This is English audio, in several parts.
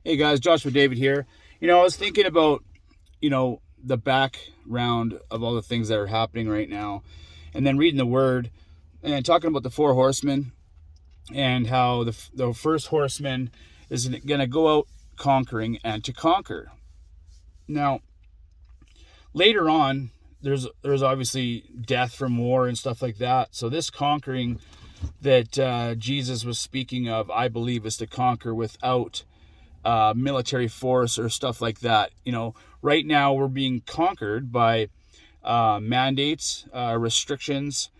Hey guys, Joshua David here. I was thinking about, the background of all the things that are happening right now, and then reading the word and talking about the four horsemen and how the first horseman is going to go out conquering and to conquer. Now, later on, there's obviously death from war and stuff like that. So this conquering that Jesus was speaking of, I believe, is to conquer without military force or stuff like that. Right now we're being conquered by mandates, restrictions,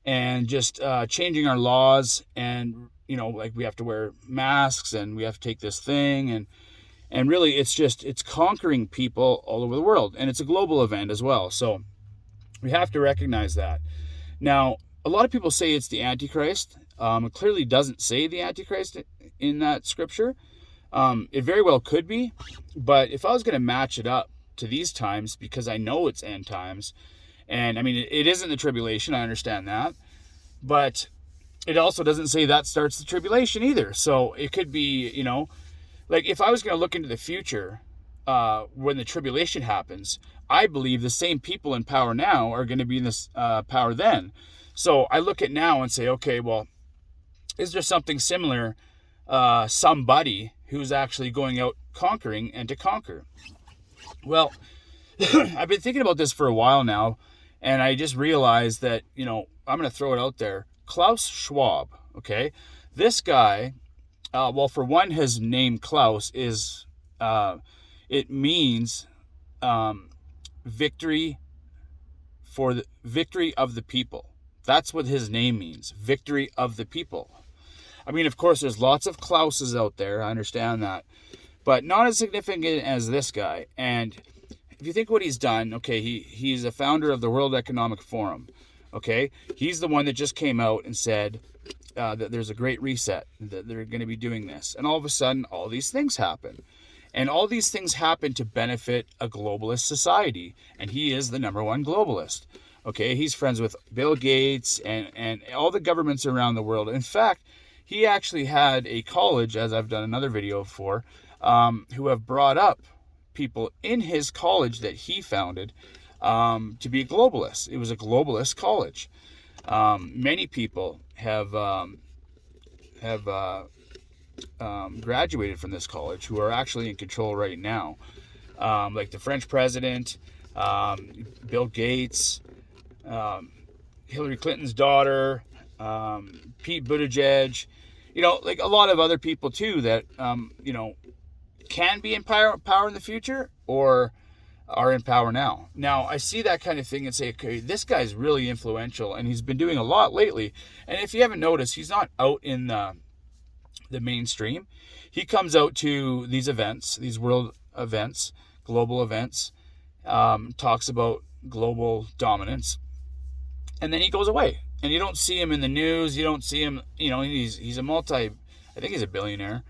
and just changing our laws. And like we have to wear masks and we have to take this thing, and really it's conquering people all over the world, and it's a global event as well. So we have to recognize that. Now, a lot of people say it's the Antichrist. It clearly doesn't say the Antichrist in that scripture. It very well could be, but if I was going to match it up to these times, because I know it's end times, and I mean, it isn't the tribulation, I understand that, but it also doesn't say that starts the tribulation either. So it could be, like if I was going to look into the future, when the tribulation happens, I believe the same people in power now are going to be in this power then. So I look at now and say, okay, well, is there something similar, somebody who's actually going out conquering and to conquer? Well, I've been thinking about this for a while now, and I just realized that, I'm going to throw it out there. Klaus Schwab, okay? This guy, well, for one, his name Klaus is, it means victory of the people. That's what his name means, victory of the people. I mean, of course, there's lots of Klauses out there. I understand that. But not as significant as this guy. And if you think what he's done, okay, he's a founder of the World Economic Forum. Okay? He's the one that just came out and said that there's a great reset, that they're going to be doing this. And all of a sudden, all these things happen. And all these things happen to benefit a globalist society. And he is the number one globalist. Okay? He's friends with Bill Gates and all the governments around the world. In fact, he actually had a college, as I've done another video for, who have brought up people in his college that he founded to be globalists. It was a globalist college. Many people have graduated from this college who are actually in control right now, like the French president, Bill Gates, Hillary Clinton's daughter, Pete Buttigieg, like a lot of other people too that, can be in power in the future or are in power now. Now, I see that kind of thing and say, okay, this guy's really influential and he's been doing a lot lately. And if you haven't noticed, he's not out in the mainstream. He comes out to these events, these world events, global events, talks about global dominance, and then he goes away. And you don't see him in the news. You don't see him, he's I think he's a billionaire.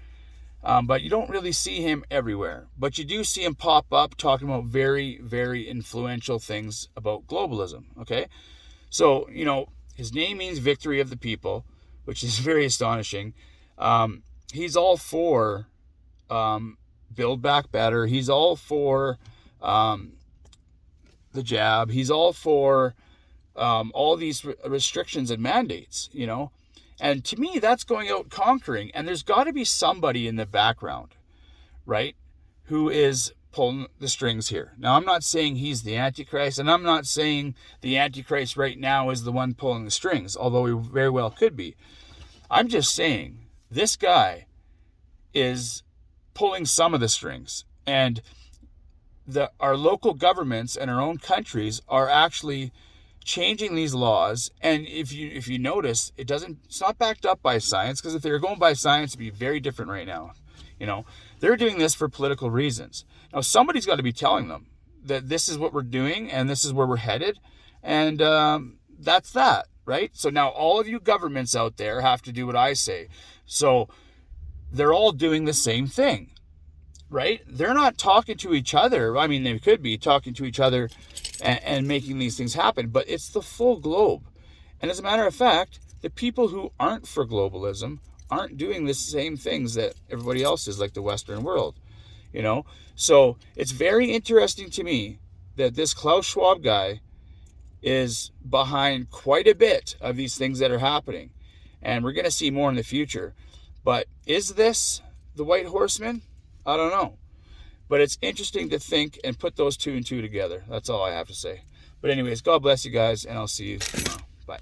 But you don't really see him everywhere. But you do see him pop up talking about very, very influential things about globalism, okay? So, his name means victory of the people, which is very astonishing. He's all for Build Back Better. He's all for the jab. He's all for all these restrictions and mandates, And to me, that's going out conquering. And there's got to be somebody in the background, right, who is pulling the strings here. Now, I'm not saying he's the Antichrist, and I'm not saying the Antichrist right now is the one pulling the strings, although he very well could be. I'm just saying this guy is pulling some of the strings. And our local governments and our own countries are actually changing these laws. And if you notice, it's not backed up by science, because if they were going by science, it'd be very different right now. They're doing this for political reasons. Now, somebody's got to be telling them that this is what we're doing and this is where we're headed, and that's that, right? So now all of you governments out there have to do what I say. So they're all doing the same thing, right? They're not talking to each other. I mean, they could be talking to each other and making these things happen, but it's the full globe. And as a matter of fact, the people who aren't for globalism aren't doing the same things that everybody else is, like the Western world, you know? So it's very interesting to me that this Klaus Schwab guy is behind quite a bit of these things that are happening. And we're going to see more in the future. But is this the White Horseman? I don't know. But it's interesting to think and put those two and two together. That's all I have to say. But anyways, God bless you guys, and I'll see you tomorrow. Bye.